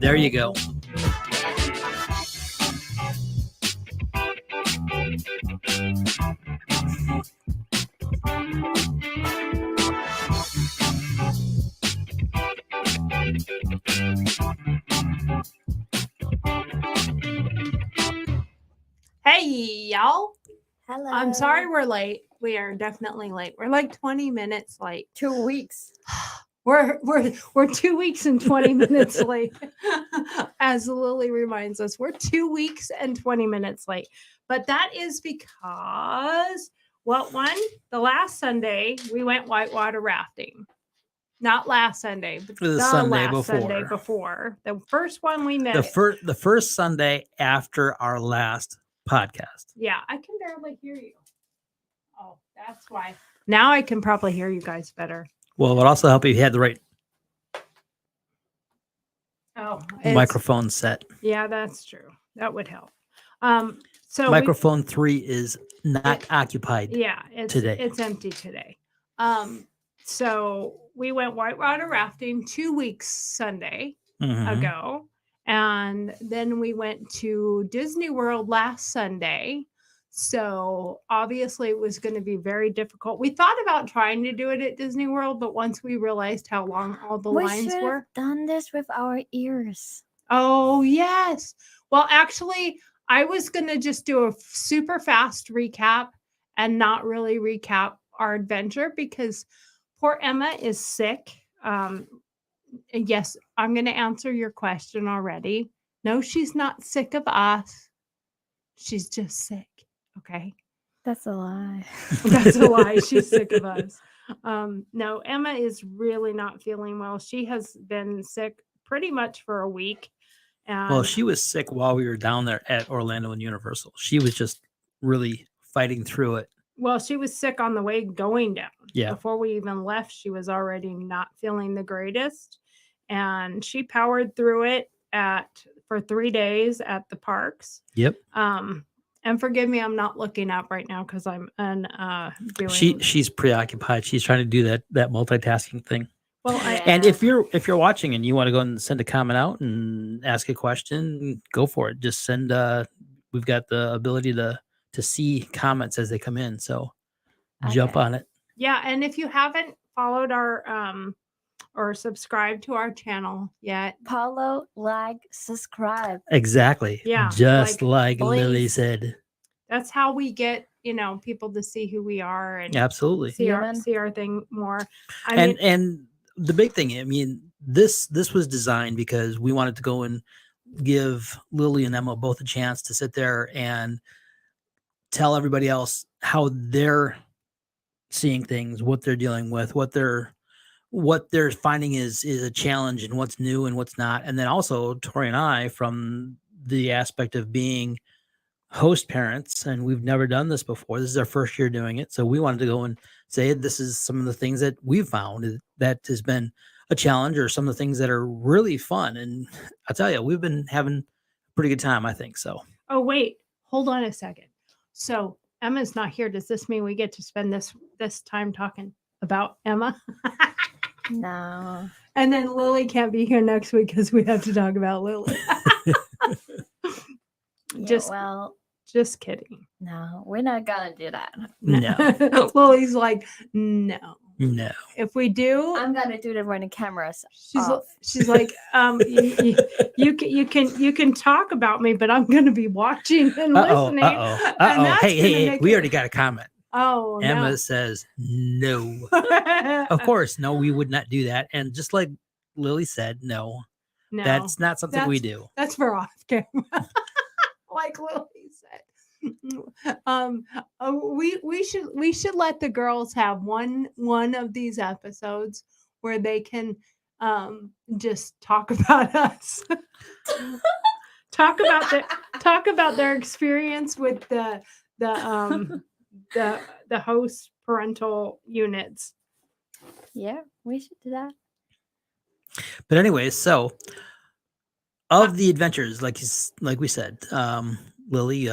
There you go. Hey, y'all. Hello. I'm sorry we're late. We are definitely late. We're like 20 minutes late. 2 weeks. We're 2 weeks and 20 minutes late. As Lily reminds us, we're 2 weeks and 20 minutes late. But that is because the last Sunday we went whitewater rafting. Not last Sunday, but The the Sunday last Sunday before. before. The first one we met. The first Sunday after our last podcast. Yeah, I can barely hear you. Oh, that's why. Now I can probably hear you guys better. Well, it would also help if you had the right microphone set. Yeah, that's true. That would help. So microphone 3 is not occupied. Yeah, today. It's empty today. So we went whitewater rafting 2 weeks Sunday ago, and then we went to Disney World last Sunday. So obviously it was going to be very difficult. We thought about trying to do it at Disney World, but once we realized how long all the lines were, done this with our ears. Oh, yes. Well, actually, I was going to just do a super fast recap and not really recap our adventure because poor Emma is sick. Yes, I'm going to answer your question already. No, she's not sick of us. She's just sick. Okay. That's a lie. That's a lie. She's sick of us. No, Emma is really not feeling well. She has been sick pretty much for a week. Well, she was sick while we were down there at Orlando and Universal. She was just really fighting through it. Well, she was sick on the way going down. Yeah. Before we even left, she was already not feeling the greatest. And she powered through it for 3 days at the parks. Yep. And forgive me, I'm not looking up right now because I'm doing. She's preoccupied. She's trying to do that multitasking thing. Well, and if you're watching and you want to go and send a comment out and ask a question, go for it. Just send. We've got the ability to see comments as they come in, so jump on it. Yeah, and if you haven't followed our or subscribed to our channel yet, follow, like, subscribe. Exactly. Yeah, just like Lily said. That's how we get people to see who we are and absolutely see our thing more. And the big thing, I mean, this was designed because we wanted to go and give Lily and Emma both a chance to sit there and tell everybody else how they're seeing things, what they're dealing with, what they're finding is a challenge and what's new and what's not. And then also Tori and I, from the aspect of being host parents, and we've never done this before. This is our first year doing it. So we wanted to go and say, this is some of the things that we've found that has been a challenge, or some of the things that are really fun. And I'll tell you, we've been having a pretty good time, I think so. Oh, wait, hold on a second. So Emma's not here. Does this mean we get to spend this time talking about Emma? No. And then Lily can't be here next week because we have to talk about Lily. Just kidding. No, we're not gonna do that. No. Lily's like, no. If we do, I'm gonna do it when the camera's off. She's like, you can talk about me, but I'm gonna be watching and listening. Hey, we already got a comment. Oh, Emma says no. Of course, no, we would not do that. And just like Lily said, no, that's not something we do. That's for off camera. Like Lily said. We should let the girls have one of these episodes where they can just talk about us. talk about their experience with the host parental units. Yeah, we should do that. But anyways, so of the adventures, like we said, Lily,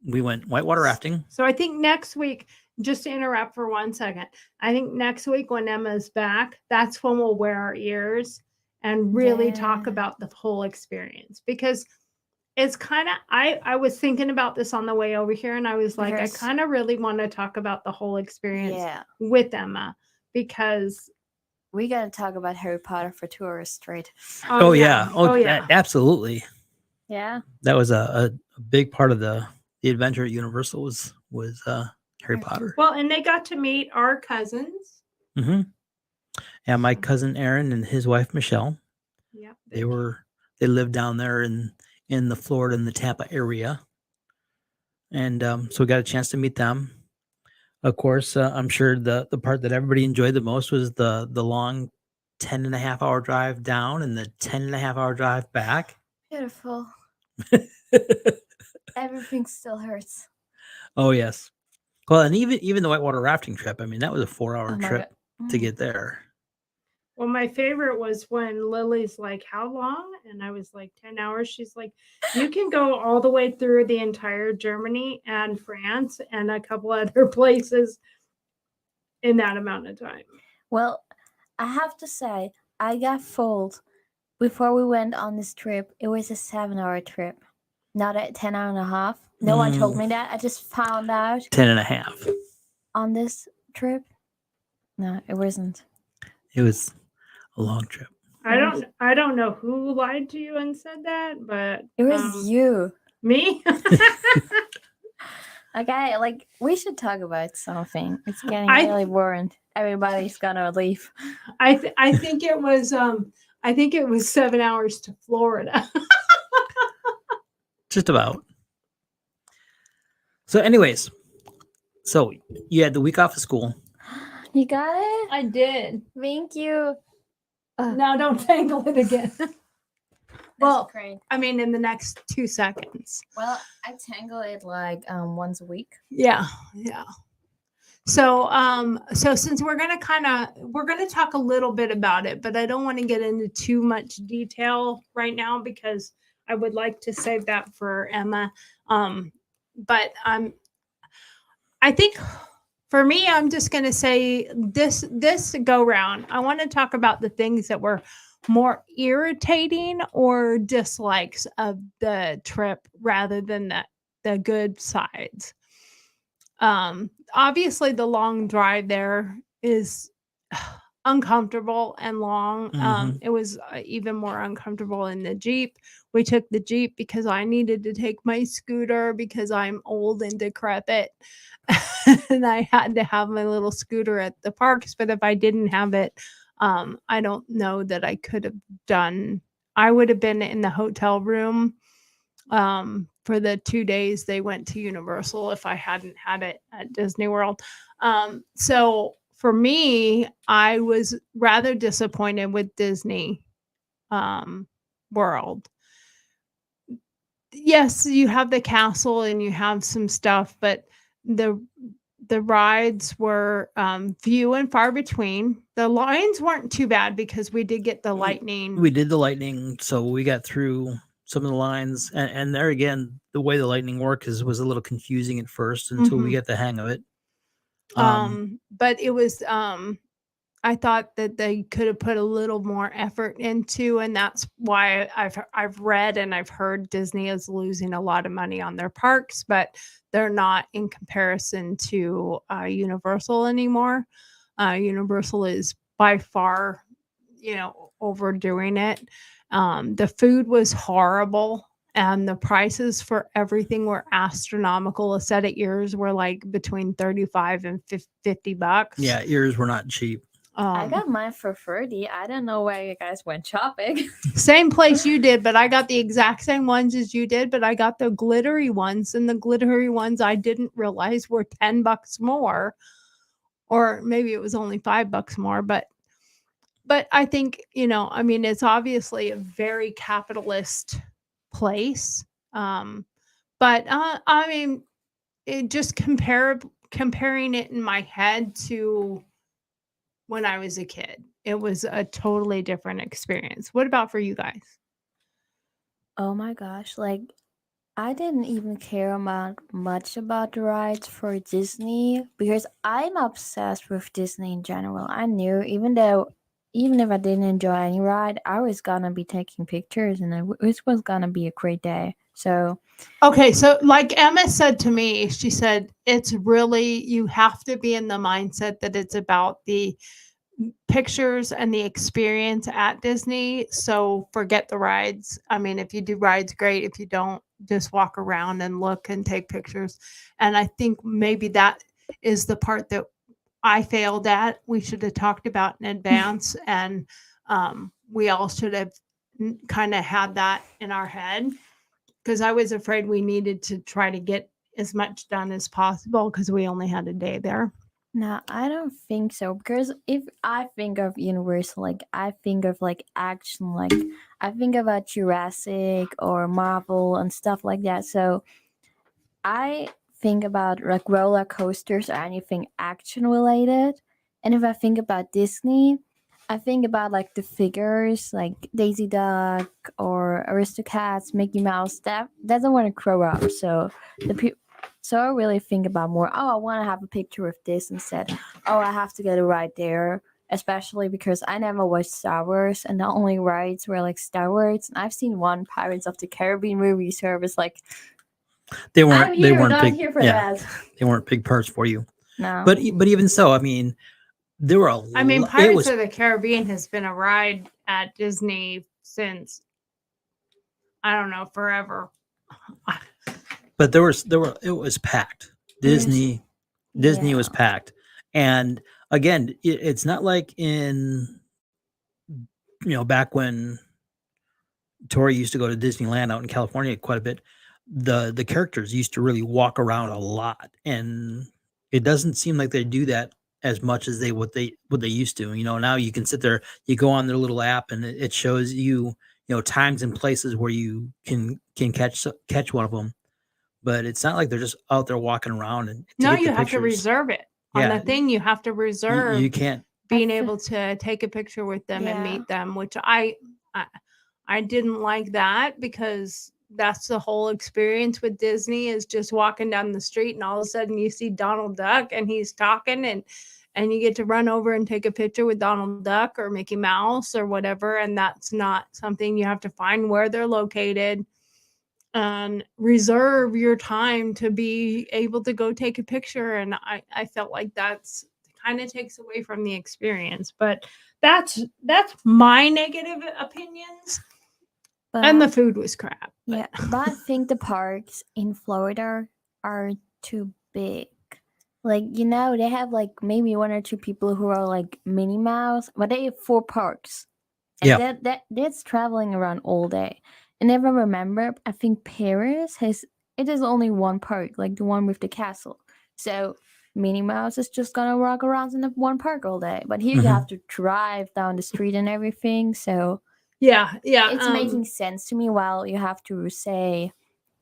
we went whitewater rafting. So I think next week, just to interrupt for 1 second, I think next week when Emma's back, that's when we'll wear our ears and really talk Yeah. about the whole experience, because it's kind of, I was thinking about this on the way over here, and I was like, I Because- kind of really want to talk about the whole experience Yeah. with Emma, because We gotta talk about Harry Potter for 2 hours straight. Oh yeah. Oh yeah. Absolutely. Yeah. That was a big part of the adventure at Universal was Harry Potter. Well, and they got to meet our cousins. Mm-hmm. Yeah, my cousin Aaron and his wife Michelle. Yeah, They lived down there in the Florida and the Tampa area, and so we got a chance to meet them. Of course, I'm sure the part that everybody enjoyed the most was the long 10.5 hour drive down and the 10.5 hour drive back. Beautiful. Everything still hurts. Oh yes. Well, and even the whitewater rafting trip. I mean, that was a 4 hour Oh my trip God. to get there. Well, my favorite was when Lily's like, "How long?" And I was like, 10 hours. She's like, "You can go all the way through the entire Germany and France and a couple other places in that amount of time." Well, I have to say, I got fooled. Before we went on this trip, it was a 7-hour trip, not a 10 hour and a half. No one told me that. I just found out 10.5. on this trip. No, it wasn't. It was a long trip. I don't know who lied to you and said that, but It was you. me. Okay, like we should talk about something. It's getting I- really boring. Everybody's gonna leave. I think it was 7 hours to Florida. Just about. So, anyways, so you had the week off of school. You got it? I did. Thank you. Now don't tangle it again. Well, great. I mean, in the next 2 seconds. Well, I tangle it like once a week. Yeah. So since we're gonna talk a little bit about it, but I don't want to get into too much detail right now because I would like to save that for Emma. But I think for me, I'm just gonna say this go round, I want to talk about the things that were more irritating or dislikes of the trip rather than the good sides. Obviously the long drive there is uncomfortable and long. Mhm. It was even more uncomfortable in the Jeep. We took the Jeep because I needed to take my scooter because I'm old and decrepit. And I had to have my little scooter at the parks, but if I didn't have it, I don't know that I could have done. I would have been in the hotel room for the 2 days they went to Universal if I hadn't had it at Disney World. So for me, I was rather disappointed with Disney World. Yes, you have the castle and you have some stuff, but the rides were few and far between. The lines weren't too bad because we did get the lightning. We did the lightning, so we got through some of the lines, and there again, the way the lightning worked was a little confusing at first until we Mhm. get the hang of it. But it was I thought that they could have put a little more effort into, and that's why I've read and I've heard Disney is losing a lot of money on their parks, but they're not in comparison to Universal anymore. Universal is by far, overdoing it. The food was horrible. And the prices for everything were astronomical. A set of ears were like between $35 and $50. Yeah, ears were not cheap. I got mine for 30. I don't know where you guys went shopping. Same place you did, but I got the exact same ones as you did, but I got the glittery ones, and the glittery ones I didn't realize were $10 more, or maybe it was only $5 more, but I think, I mean, it's obviously a very capitalist place. But I mean, it just comparing it in my head to when I was a kid, it was a totally different experience. What about for you guys? Oh my gosh, like I didn't even care much about the rides for Disney because I'm obsessed with Disney in general. I knew, even though even if I didn't enjoy any ride, I was gonna be taking pictures, and it was gonna be a great day. So Okay, so like Emma said to me, she said it's really, you have to be in the mindset that it's about the pictures and the experience at Disney. So forget the rides. I mean, if you do rides, great. If you don't, just walk around and look and take pictures. And I think maybe that is the part that I failed at. We should have talked about in advance, and we all should have kind of had that in our head, because I was afraid we needed to try to get as much done as possible because we only had a day there. no, I don't think so. Because if I think of Universal, like I think of like action, like I think about Jurassic or Marvel and stuff like that. So I think about like roller coasters or anything action related. And if I think about Disney, I think about like the figures like Daisy Duck or Aristocats, Mickey Mouse. That doesn't want to grow up. So so I really think about more. Oh, I want to have a picture of this instead. Oh, I have to get a ride there. Especially because I never watched Star Wars, and the only rides were like Star Wars. And I've seen one Pirates of the Caribbean movie, so I was like, They I'm weren't here, big. not here for that. They weren't big parts for you. No. But even so, I mean, there were I mean, it Pirates was of the Caribbean has been a ride at Disney since, I don't know, forever. but there were it was packed. Disney was Yeah. packed. And again, it's not like in back when Tori used to go to Disneyland out in California quite a bit. The characters used to really walk around a lot, and it doesn't seem like they do that as much as they used to. Now you can sit there, you go on their little app, and it shows you times and places where you can catch one of them. But it's not like they're just out there walking around and to No, get the you have to pictures. reserve it on the Yeah, thing. You have to you reserve can't. being I fe- able to take a picture with them and Yeah. meet them, which I didn't like that, because that's the whole experience with Disney, is just walking down the street and all of a sudden you see Donald Duck and he's talking, and you get to run over and take a picture with Donald Duck or Mickey Mouse or whatever, and that's not something. You have to find where they're located and reserve your time to be able to go take a picture, and I felt like that's kind of takes away from the experience. But that's my negative opinions. And the But food was crap. yeah, but I think the parks in Florida are too big. Like, they have like maybe one or two people who are like Minnie Mouse, but they have 4 parks. And Yeah. that's traveling around all day. And if I remember, I think Paris it is only one park, like the one with the castle. So Minnie Mouse is just gonna walk around in the one park all day. But here you have to drive down the street and everything. So Yeah, it's making sense to me. While you have to say,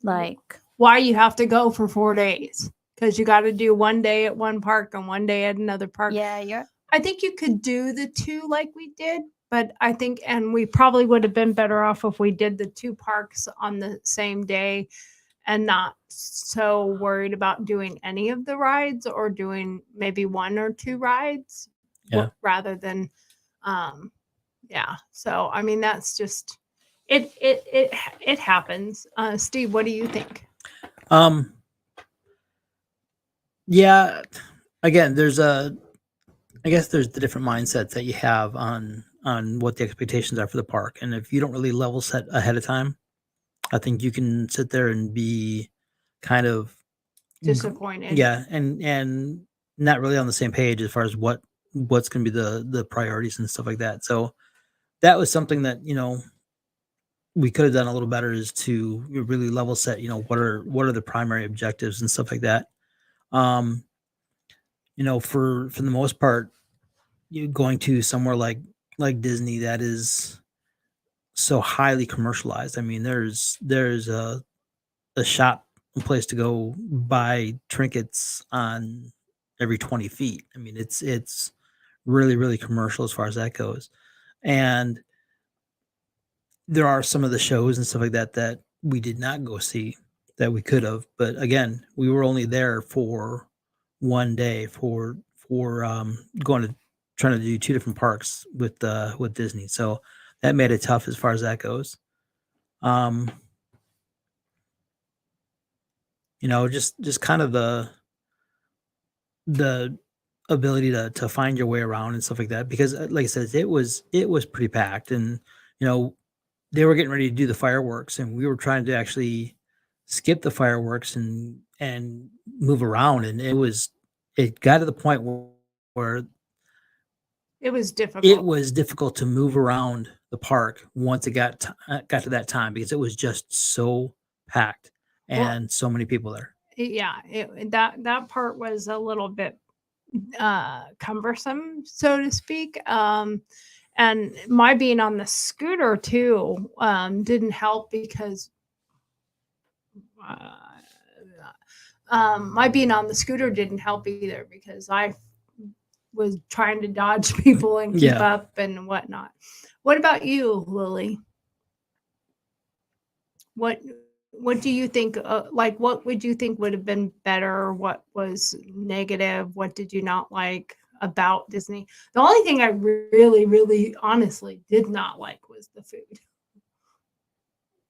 like, why you have to go for 4 days, because you got to do one day at one park and one day at another park. yeah, I think you could do the 2 like we did, but I think, and we probably would have been better off if we did the 2 parks on the same day and not so worried about doing any of the rides, or doing maybe 1 or 2 rides, Yeah. rather than yeah. So I mean, that's just it happens. Steve, what do you think? Yeah. Again, I guess there's the different mindsets that you have on what the expectations are for the park, and if you don't really level set ahead of time, I think you can sit there and be kind of Disappointed. yeah, and not really on the same page as far as what's going to be the priorities and stuff like that. So that was something that we could have done a little better, is to really level set. What are the primary objectives and stuff like that. Um, for the most part, you going to somewhere like Disney that is so highly commercialized. I mean, there's a shop, a place to go buy trinkets on every 20 feet. I mean, it's really, really commercial as far as that goes. And there are some of the shows and stuff like that that we did not go see that we could have. But again, we were only there for one day for going trying to do 2 different parks with Disney. So that made it tough as far as that goes. Just kind of the ability to find your way around and stuff like that, because like I said, it was pretty packed, and they were getting ready to do the fireworks, and we were trying to actually skip the fireworks and move around, and it got to the point where It was it difficult. was difficult to move around the park once it got to that time, because it was just so packed and so many people there. Yeah, that part was a little bit cumbersome, so to speak. And my being on the scooter too didn't help, because my being on the scooter didn't help either, because I was trying to dodge people and keep Yeah. up and whatnot. What about you, Lily? What do you think? Like, what would you think would have been better? What was negative? What did you not like about Disney? The only thing I really, really, honestly did not like was the food.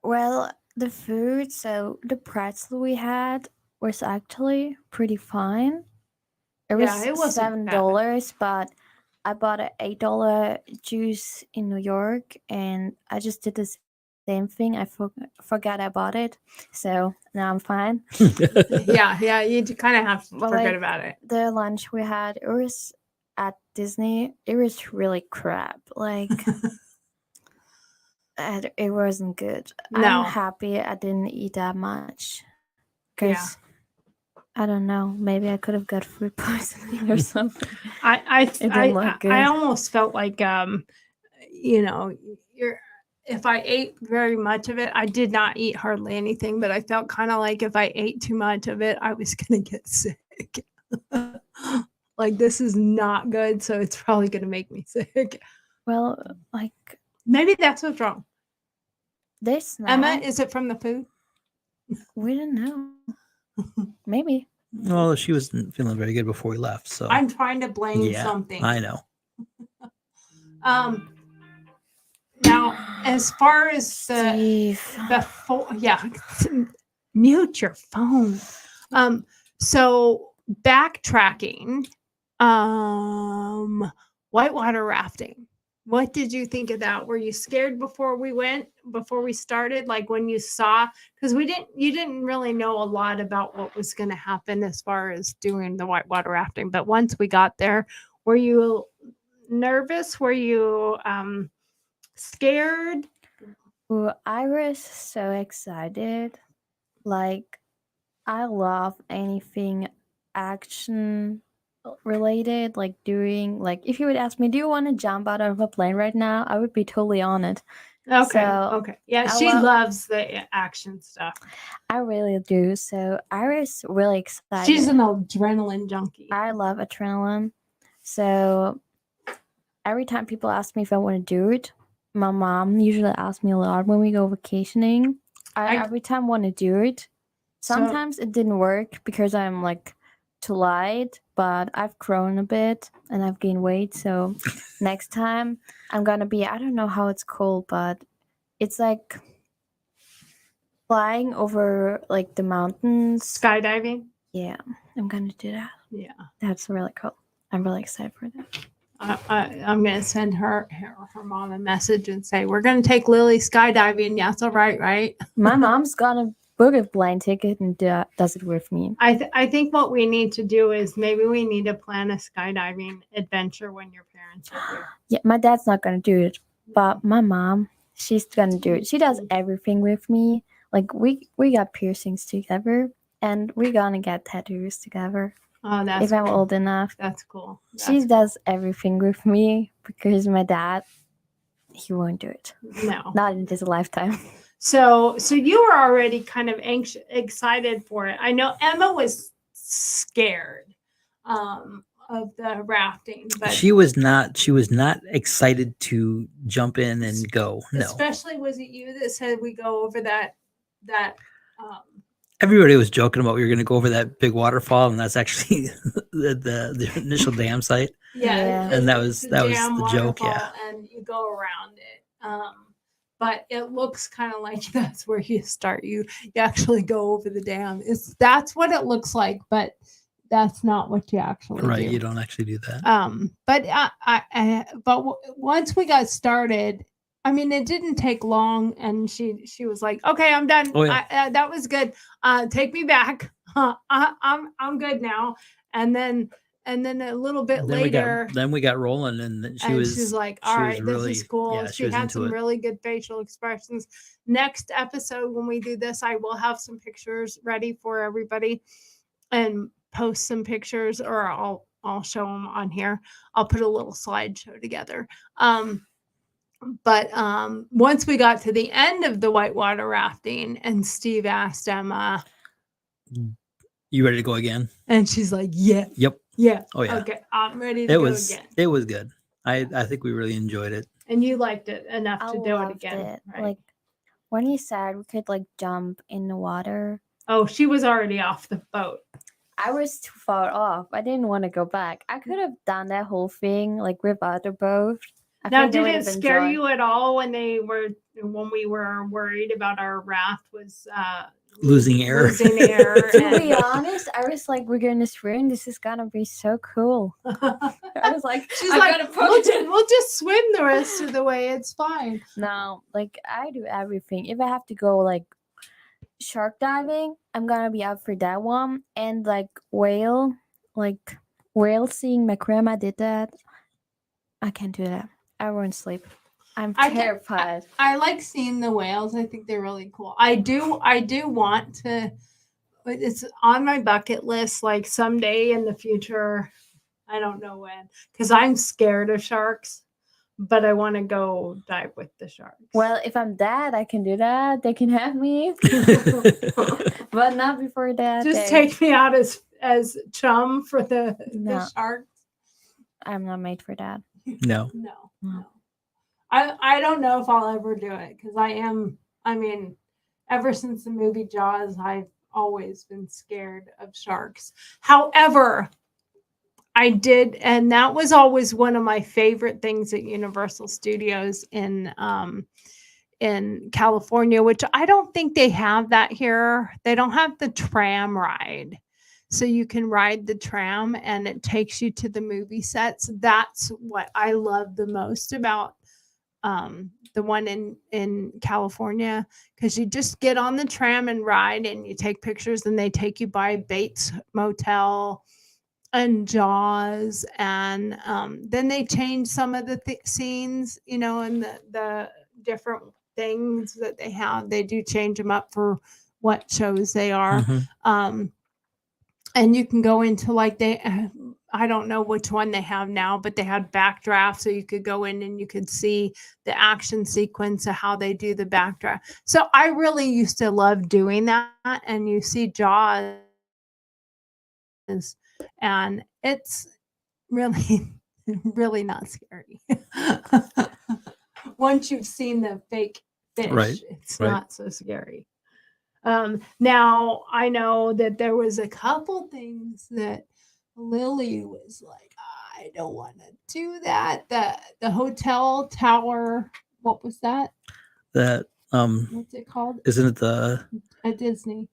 Well, the food, so the pretzel we had was actually pretty fine. It was Yeah, it wasn't bad. $7, but I bought an $8 juice in New York, and I just did the same thing. I forgot I bought it, so now I'm fine. Yeah, you kind of have to Well, forget like, about it. The lunch we had, it was at Disney. It was really crap. Like, it wasn't good. No. I'm happy I didn't eat that much, Yeah. because I don't know. Maybe I could have got food poisoning or something. It didn't look good. I almost felt like if I ate very much of it, I did not eat hardly anything, but I felt kind of like if I ate too much of it, I was gonna get sick. Like, this is not good, so it's probably gonna make me sick. Well, like, Maybe that's what's wrong. this Emma, is it from the food? we don't know. Maybe. Well, she wasn't feeling very good before we left, so I'm trying to blame something. I know. Now, as far as Steve. mute your phone. So backtracking, whitewater rafting. What did you think of that? Were you scared before we started? Like, when you saw, because you didn't really know a lot about what was going to happen as far as doing the whitewater rafting. But once we got there, were you nervous? Were you scared? Well, I was so excited. Like, I love anything action related, like if you would ask me, do you want to jump out of a plane right now, I would be totally on it. Okay. Yeah, she loves the action stuff. I really do. So I was really excited. She's an adrenaline junkie. I love adrenaline. So every time people ask me if I want to do it, my mom usually asks me a lot when we go vacationing. I every time want to do it. Sometimes it didn't work because I'm like too light, but I've grown a bit and I've gained weight. So next time I'm gonna be, I don't know how it's called, but it's like flying over like the mountains. Skydiving? Yeah, I'm gonna do that. Yeah. That's really cool. I'm really excited for that. I'm going to send her mom a message and say, we're going to take Lily skydiving. Yeah, it's all right? My mom's gonna book a plane ticket and does it with me. I think what we need to do is maybe we need to plan a skydiving adventure when your parents are here. Yeah, my dad's not gonna do it, but my mom, she's gonna do it. She does everything with me. Like, we got piercings together, and we're gonna get tattoos together. Oh, that's if I'm old enough. That's cool. She does everything with me, because my dad, he won't do it. No, not in this lifetime. So you were already kind of excited for it. I know Emma was scared of the rafting, but she was not excited to jump in and go. No. Especially, was it you that said we go over that everybody was joking about we were going to go over that big waterfall, and that's actually the initial dam site. Yeah. And that it's was a the damn joke. Yeah. waterfall, and you go around it. But it looks kind of like that's where you start. You actually go over the dam. That's what it looks like, but that's not what you actually Right. do. You don't actually do that. But once we got started, I mean, it didn't take long, and she was like, "Okay, I'm done. Oh, yeah. That was good. Take me back. I'm good now." And then a little bit later, Then we got rolling, and then she's like, "All right, this is cool." Yeah, She had some really good facial expressions. Next episode, when we do this, I will have some pictures ready for everybody, and post some pictures, or I'll show them on here. I'll put a little slideshow together. But once we got to the end of the whitewater rafting, and Steve asked Emma, "You ready to go again?" And she's like, "Yeah, Yep. yeah, Oh yeah. okay, I'm ready to go again." It was good. I think we really enjoyed it. And you liked it enough I to do it loved again, it. right? Like when you said we could like jump in the water, Oh, she was already off the boat. I was too far off. I didn't want to go back. I could have done that whole thing like without the boat. I Now, think I did would it have scare enjoyed- you at all when we were worried about our raft was Losing air. Losing air. To be honest, I was like, we're gonna swim. This is gonna be so cool. I was like, She's I'm like, gonna we'll just swim the rest of the way. It's fine. No, like I do everything. If I have to go like shark diving, I'm gonna be up for that one. And like whale seeing. My grandma did that. I can't do that. I won't sleep. I'm terrified. I like seeing the whales. I think they're really cool. I do want to. It's on my bucket list. Like someday in the future, I don't know when, because I'm scared of sharks, but I want to go dive with the sharks. Well, if I'm dead, I can do that. They can have me, but not before that. Just take me out as chum for the sharks. I'm not made for that. No. I don't know if I'll ever do it, because I mean, ever since the movie Jaws, I've always been scared of sharks. However, I did, and that was always one of my favorite things at Universal Studios in California, which I don't think they have that here. They don't have the tram ride. So you can ride the tram and it takes you to the movie sets. That's what I love the most about the one in California, because you just get on the tram and ride, and you take pictures, and they take you by Bates Motel and Jaws, and then they change some of the scenes, and the different things that they have. They do change them up for what shows they are. Mm-hmm. And you can go into like I don't know which one they have now, but they had backdraft, so you could go in and you could see the action sequence of how they do the backdraft. So I really used to love doing that. And you see Jaws, and it's really, really not scary. Once you've seen the fake fish, it's not so scary. Now I know that there was a couple things that Lily was like, I don't want to do that. The hotel tower, what was that? That What's it called? Isn't it the at Disney?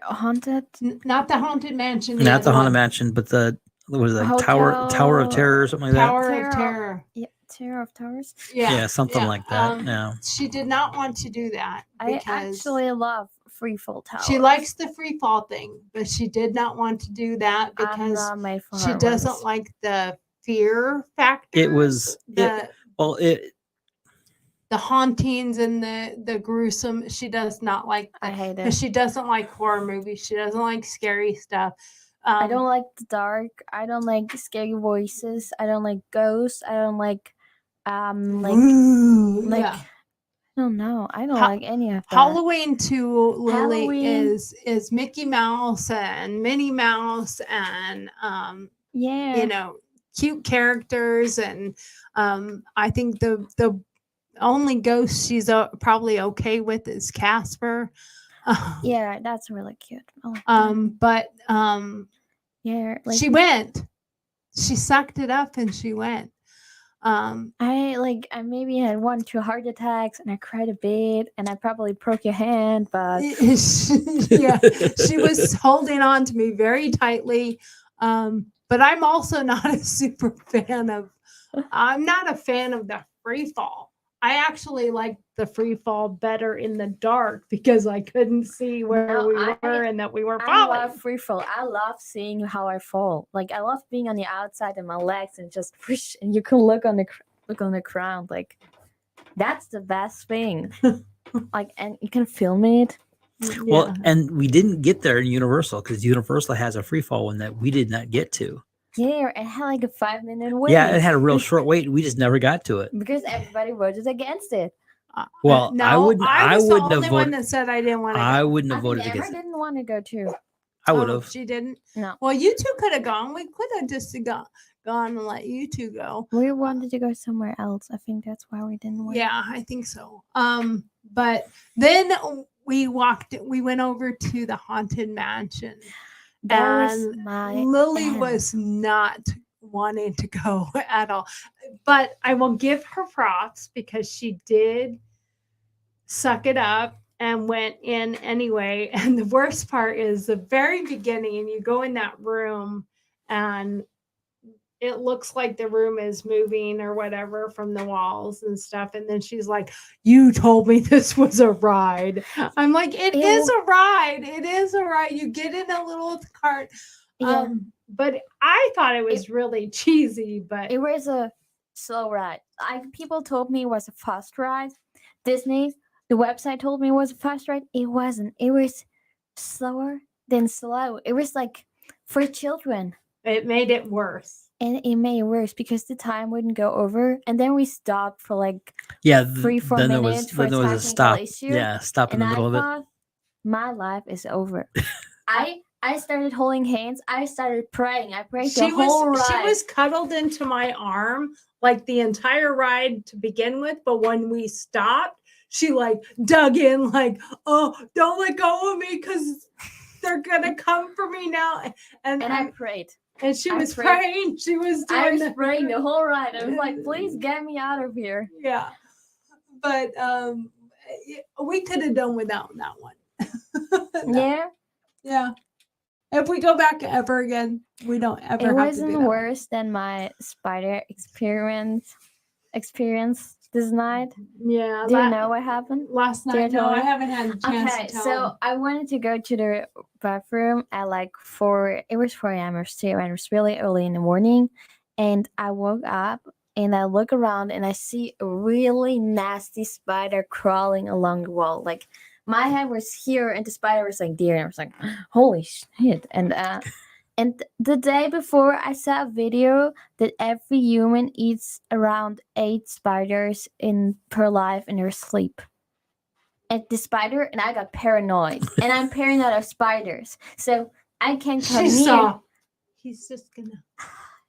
Haunted? Not the Haunted Mansion. Not the Haunted Mansion, but the what was it, like Tower of Terror or something like Tower of Terror. Yeah, Terror of Towers. Yeah, something like that. Yeah. She did not want to do that. I actually love free fall towers. She likes the free fall thing, but she did not want to do that because she doesn't like the fear factor. It was the hauntings and the gruesome. She does not like that. I hate it. Because she doesn't like horror movies. She doesn't like scary stuff. I don't like the dark. I don't like scary voices. I don't like ghosts. I don't like I don't know. I don't like any of that. Halloween to Lily is Mickey Mouse and Minnie Mouse and cute characters, and I think the only ghost she's probably okay with is Casper. Yeah, that's really cute. But yeah, she went. she sucked it up and she went. I maybe had 1 2 heart attacks and I cried a bit and I probably broke your hand, but Yeah, she was holding on to me very tightly. But I'm also not a super fan of. I'm not a fan of the free fall. I actually like the free fall better in the dark because I couldn't see where No, we were and that we were I falling. love free fall. I love seeing how I fall. Like I love being on the outside and my legs and just whoosh, and you can look on the ground. Like that's the best thing. Like and you can film it. Well, Yeah. and we didn't get there in Universal because Universal has a free fall one that we did not get to. Yeah, it had like a 5-minute wait. Yeah, it had a real short wait. We just never got to it. because everybody voted against it. Well, no, I wouldn't the have only one voted. that said I didn't want to go. I wouldn't I have think voted Amber against it. didn't want to go too. I would Oh, have. she didn't. No, Well, you two could have gone. We could have just gone and let you two go. we wanted to go somewhere else. I think that's why we didn't wait. Yeah, I think so. But then we went over to the Haunted Mansion. That was And my Lily end. was not wanting to go at all. But I will give her props because she did suck it up and went in anyway. And the worst part is the very beginning, and you go in that room and it looks like the room is moving or whatever from the walls and stuff. And then she's like, "You told me this was a ride." I'm like, "It is a ride. It is a ride. You get in a little cart." Yeah. But I thought it was really cheesy, but It was a slow ride. People told me it was a fast ride. Disney, the website told me it was a fast ride. It wasn't. It was slower than slow. It was like for children. it made it worse. And it made it worse because the time wouldn't go over. And then we stopped for like Yeah, 3-4 then there minutes was for then there was a technical stop. issue. Yeah, stop in And the middle I of it. thought, my life is over. I started holding hands. I started praying. I prayed the whole ride. She was cuddled into my arm like the entire ride to begin with, but when we stopped, she like dug in like, "Oh, don't let go of me because they're gonna come for me now." And I prayed. and she I was prayed. praying. She was I doing was praying the whole ride. I was like, please get me out of here. Yeah, but we could have done without that one. Yeah. Yeah. If we go back ever again, we don't ever It have to do wasn't that one. worse than my spider experience this night. Yeah. Do you know what happened? Last Did I night? No, tell I you? haven't had a chance Okay, to tell. so I wanted to go to the bathroom at like 4. It was 4 a.m. or so, and it was really early in the morning. And I woke up and I look around and I see a really nasty spider crawling along the wall. Like my head was here and the spider was like there, and I was like, holy shit! And the day before, I saw a video that every human eats around 8 spiders per life in their sleep. And the spider, and I got paranoid, and I'm paranoid of spiders, so I can't come She near. saw. He's just gonna.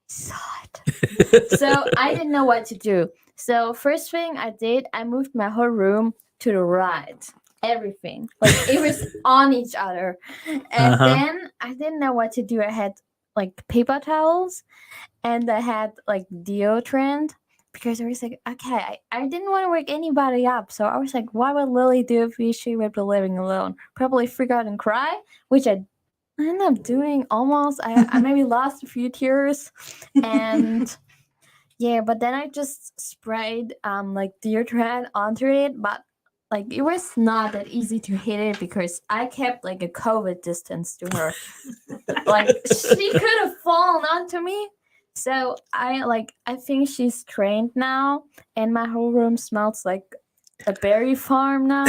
Saw it. So I didn't know what to do. So first thing I did, I moved my whole room to the right. Everything, like it was on each other, and then I didn't know what to do. I had like paper towels, and I had like deodorant because I was like, okay, I didn't want to wake anybody up, so I was like, what would Lily do if she would be living alone? Probably freak out and cry, which I ended up doing almost. I maybe lost a few tears, and yeah, but then I just sprayed like deodorant onto it, but like it was not that easy to hit it because I kept like a COVID distance to her. Like she could have fallen onto me. So I think she's trained now, and my whole room smells like a berry farm now.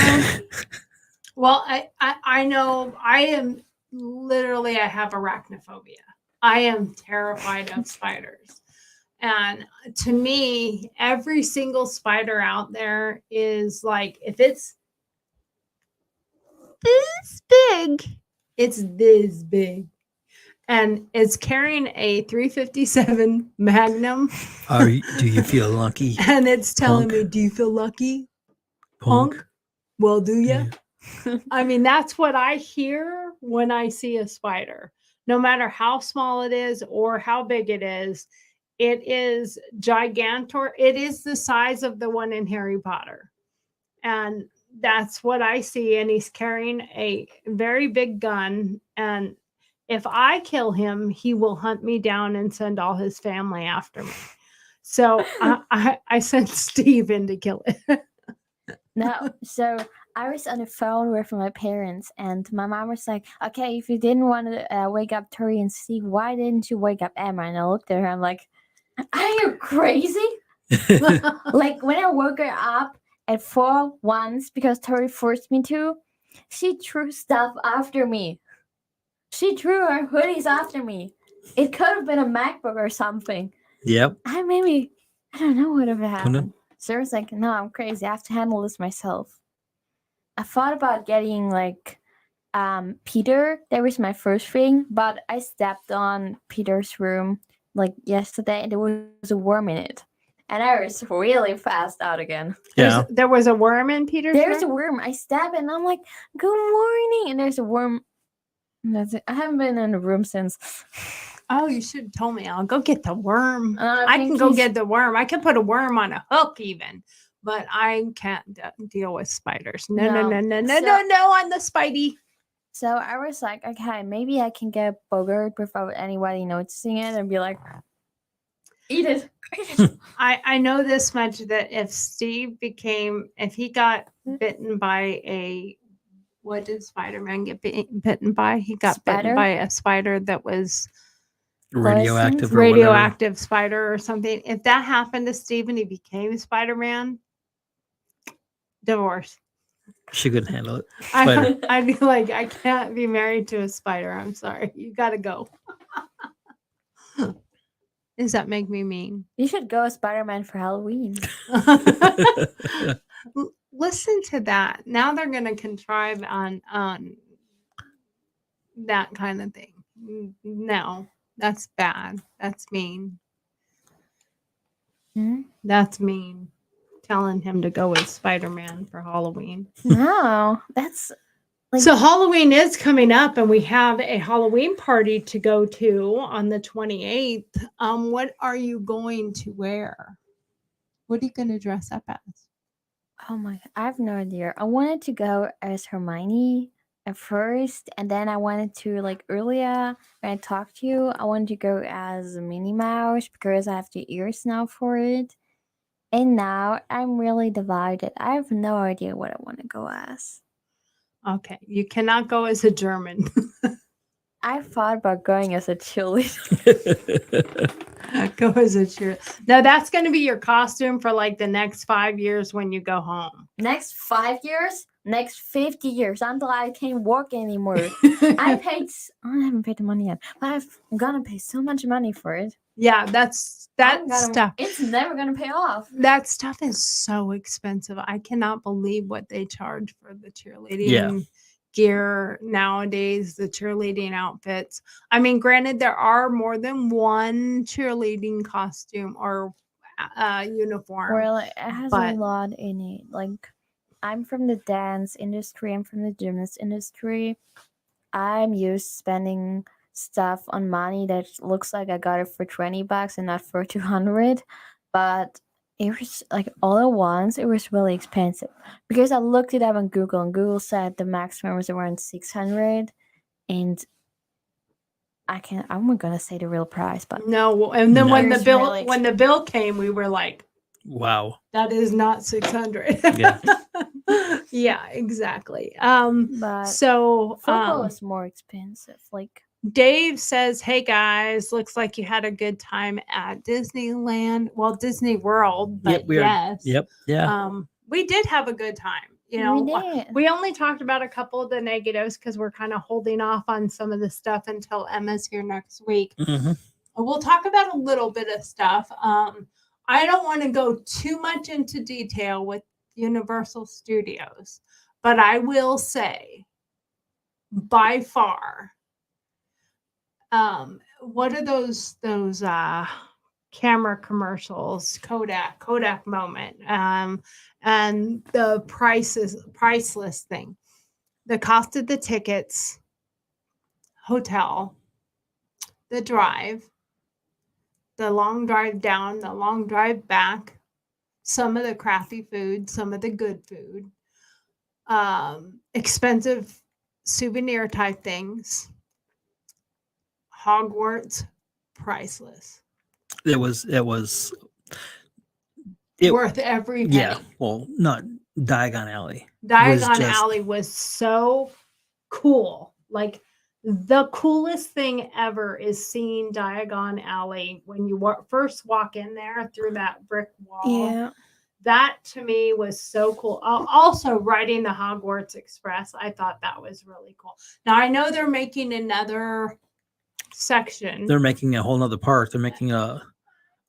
Well, I know I am literally, I have arachnophobia. I am terrified of spiders. And to me, every single spider out there is like, if it's this big, it's this big. And it's carrying a 357 Magnum. Do you feel lucky? And it's telling Punk? me, do you feel lucky? Punk? Well, do you? Yeah. I mean, that's what I hear when I see a spider. no matter how small it is or how big it is gigantor. It is the size of the one in Harry Potter. And that's what I see. And he's carrying a very big gun. And if I kill him, he will hunt me down and send all his family after me. So I sent Steve in to kill it. No, so I was on the phone with my parents, and my mom was like, "Okay, if you didn't want to wake up Tori and Steve, why didn't you wake up Emma?" And I looked at her, I'm like, "Are you crazy?" Like when I woke her up at 4 once because Tori forced me to, she threw stuff after me. She threw her hoodies after me. It could have been a MacBook or something. Yep. I don't know what would have happened. So I was like, no, I'm crazy. I have to handle this myself. I thought about getting like Peter. That was my first thing, but I stepped on Peter's room like yesterday and there was a worm in it. And I was really fast out again. Yeah. There was a worm in Peter's There's room? a worm. I stab it and I'm like, good morning. And there's a worm. And that's it. I haven't been in the room since. Oh, you should have told me. I'll go get the worm. I I think can go he's- get the worm. I can put a worm on a hook even, but I can't deal with spiders. No, No. no, on the Spidey. So I was like, okay, maybe I can get Bogart without anybody noticing it and be like, eat it. I know this much that if he got bitten by what did Spider-Man get bitten by? He got Spider? bitten by a spider that was Radioactive or radioactive spider or something. If that happened to Steve and he became Spider-Man, divorce. She couldn't handle it. Spider. I'd be like, I can't be married to a spider. I'm sorry. You gotta go. Does that make me mean? You should go as Spider-Man for Halloween. Listen to that. Now they're gonna contrive on that kind of thing. No, that's bad. That's mean. Hmm? That's mean. Telling him to go as Spider-Man for Halloween. No, that's like So Halloween is coming up and we have a Halloween party to go to on the 28th. What are you going to wear? What are you going to dress up as? oh my god, I have no idea. I wanted to go as Hermione at first, and then I wanted to like earlier when I talked to you, I wanted to go as Minnie Mouse because I have the ears now for it. And now I'm really divided. I have no idea what I want to go as. Okay, you cannot go as a German. I thought about going as a cheerleader. Go as a cheerleader. No, that's going to be your costume for like the next 5 years when you go home. Next 5 years, next 50 years until I can't walk anymore. I haven't paid the money yet, but I'm gonna pay so much money for it. Yeah, that stuff. It's never gonna pay off. That stuff is so expensive. I cannot believe what they charge for the cheerleading gear nowadays, the cheerleading outfits. I mean, granted, there are more than one cheerleading costume or uniform. Well, it has a lot in it. Like, I'm from the dance industry, I'm from the gymnast industry. I'm used to spending stuff on money that looks like I got it for $20 and not for 200, but it was like all at once it was really expensive because I looked it up on Google and Google said the maximum was around 600, and I'm not gonna say the real price, but no. And then when It the was bill came, we were like, Wow. that is not 600. Yeah. Yeah, exactly. but So football is more expensive. Like, Dave says, "Hey guys, looks like you had a good time at Disneyland. Well, Disney World, but yes, Yep. Yeah. We did have a good time. You we know, did. we only talked about a couple of the negatives because we're kind of holding off on some of the stuff until Emma's here next week. Mm-hmm. We'll talk about a little bit of stuff. I don't want to go too much into detail with Universal Studios, but I will say, by far." What are those camera commercials, Kodak moment, and the priceless thing, the cost of the tickets, hotel, the drive, the long drive down, the long drive back, some of the crappy food, some of the good food, expensive souvenir type things. Hogwarts, priceless. It was Worth every penny. yeah. Well, not Diagon Alley. Diagon Alley was so cool. Like the coolest thing ever is seeing Diagon Alley when you first walk in there through that brick wall. Yeah. That to me was so cool. Also, riding the Hogwarts Express, I thought that was really cool. Now I know they're making another section. They're making a whole nother park. They're making a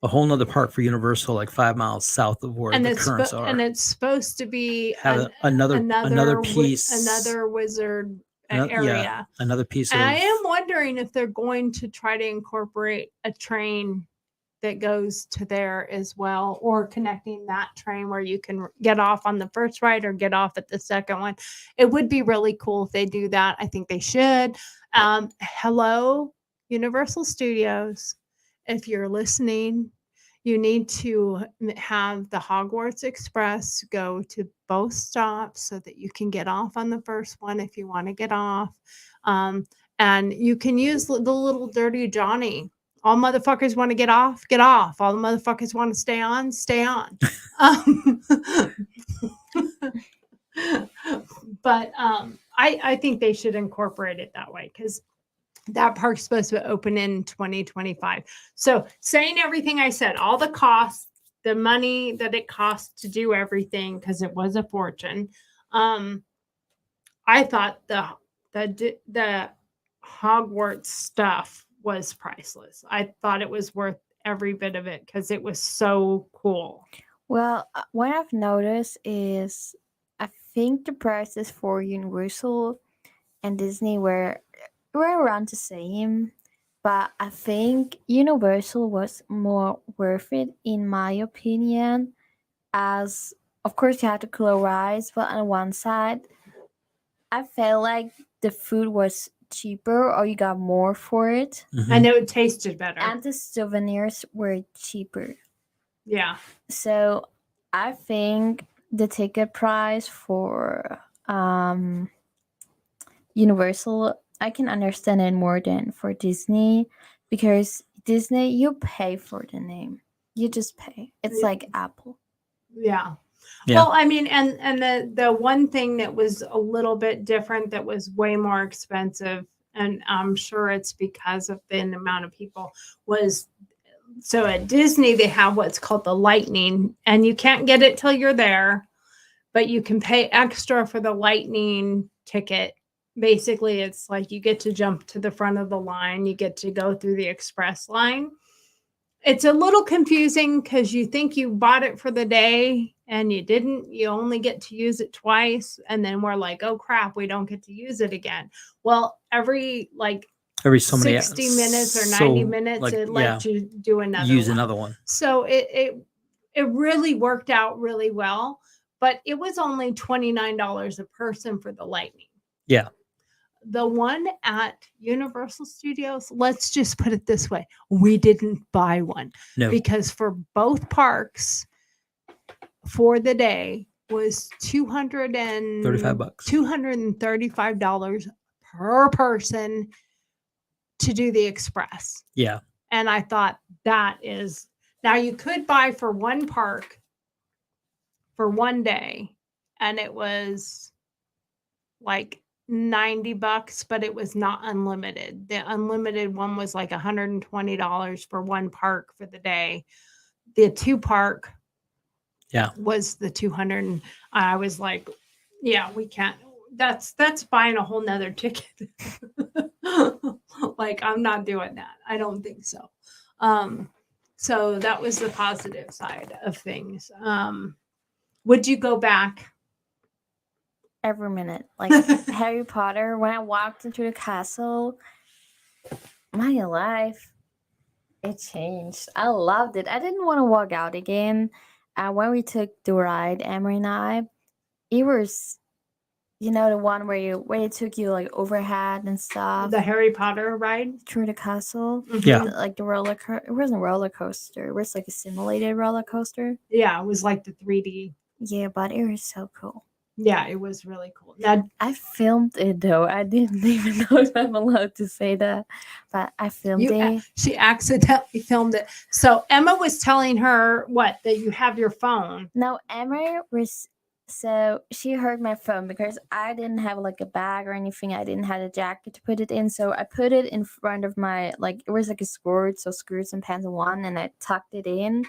whole nother park for Universal, like 5 miles south of where the currents are. And it's supposed to be another piece, another wizard area. Yeah, another piece. And I am wondering if they're going to try to incorporate a train that goes to there as well, or connecting that train where you can get off on the first ride or get off at the second one. It would be really cool if they do that. I think they should. Hello, Universal Studios. If you're listening, you need to have the Hogwarts Express go to both stops so that you can get off on the first one if you want to get off. And you can use the little dirty Johnny. All motherfuckers want to get off. All the motherfuckers want to stay on. But I think they should incorporate it that way, because that park's supposed to open in 2025. So saying everything I said, all the costs, the money that it costs to do everything, because it was a fortune. I thought the Hogwarts stuff was priceless. I thought it was worth every bit of it because it was so cool. Well, what I've noticed is I think the prices for Universal and Disney were around the same, but I think Universal was more worth it in my opinion, as of course you had to close eyes, but on one side I felt like the food was cheaper or you got more for it. Mm-hmm. I know it tasted better. And the souvenirs were cheaper. Yeah. So I think the ticket price for Universal, I can understand it more than for Disney, because Disney, you pay for the name. You just pay. It's like Apple. Yeah. Well, I mean, and the one thing that was a little bit different, that was way more expensive, and I'm sure it's because of the amount of people, was, so at Disney they have what's called the Lightning, and you can't get it till you're there, but you can pay extra for the Lightning ticket. Basically, it's like you get to jump to the front of the line, you get to go through the express line. It's a little confusing because you think you bought it for the day and you didn't. You only get to use it twice. And then we're like, oh crap, we don't get to use it again. Well, every so many 60 minutes or 90 minutes, it lets you do another one. So it really worked out really well. But it was only $29 a person for the Lightning. Yeah. The one at Universal Studios, let's just put it this way, we didn't buy one. No. Because for both parks for the day was $235 per person to do the express. Yeah. And I thought that is, now you could buy for one park for one day, and it was like $90, but it was not unlimited. The unlimited one was like $120 for one park for the day. The two park was the 200. And I was like, yeah, we can't. That's buying a whole nother ticket. Like, I'm not doing that. I don't think so. So that was the positive side of things. Would you go back? Every minute. Like Harry Potter, when I walked into the castle, my life, it changed. I loved it. I didn't want to walk out again. When we took the ride, Emery and I, it was You know, the one where it took you like overhead and stuff The Harry Potter ride. through the castle. Yeah. Like the it wasn't a roller coaster. It was like a simulated roller coaster. Yeah, it was like the 3D. Yeah, but it was so cool. Yeah, it was really cool. Now, I filmed it though. I didn't even know if I'm allowed to say that, but I filmed it. she accidentally filmed it. So Emma was telling her that you have your phone. Now Emma was so she heard my phone because I didn't have like a bag or anything. I didn't have a jacket to put it in, so I put it in front of my it was like a skirt, so skirts and pants in one, and I tucked it in.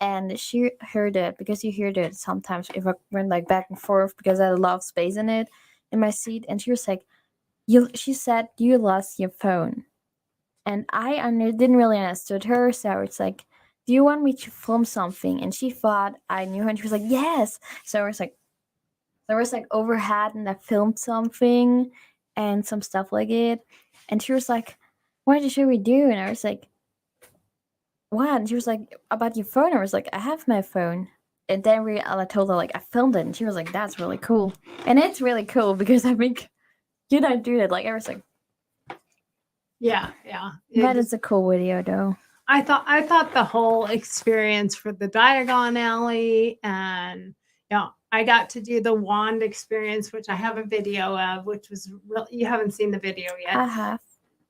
And she heard it because you hear it sometimes if I went like back and forth because I had a lot of space in my seat. And she was like, she said, you lost your phone. And I didn't really understood her. So it's like, do you want me to film something? And she thought I knew her and she was like, yes. So I was like, there was like overhead and I filmed something and some stuff like it. And she was like, what should we do? And I was like, what? And she was like, about your phone? I was like, I have my phone. And then I told her, like, I filmed it. And she was like, that's really cool. And it's really cool because I think you don't do that. Like, I was like, Yeah. but it's a cool video, though. I thought the whole experience for the Diagon Alley and I got to do the wand experience, which I have a video of, which was you haven't seen the video yet. I have.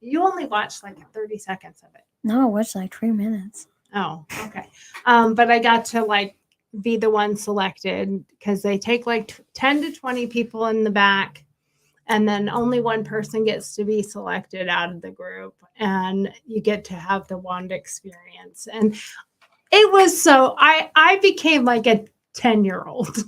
You only watched like 30 seconds of it. No, I watched like 3 minutes. Oh, okay. But I got to like be the one selected because they take like 10 to 20 people in the back, and then only one person gets to be selected out of the group, and you get to have the wand experience. And it was I became like a 10-year-old.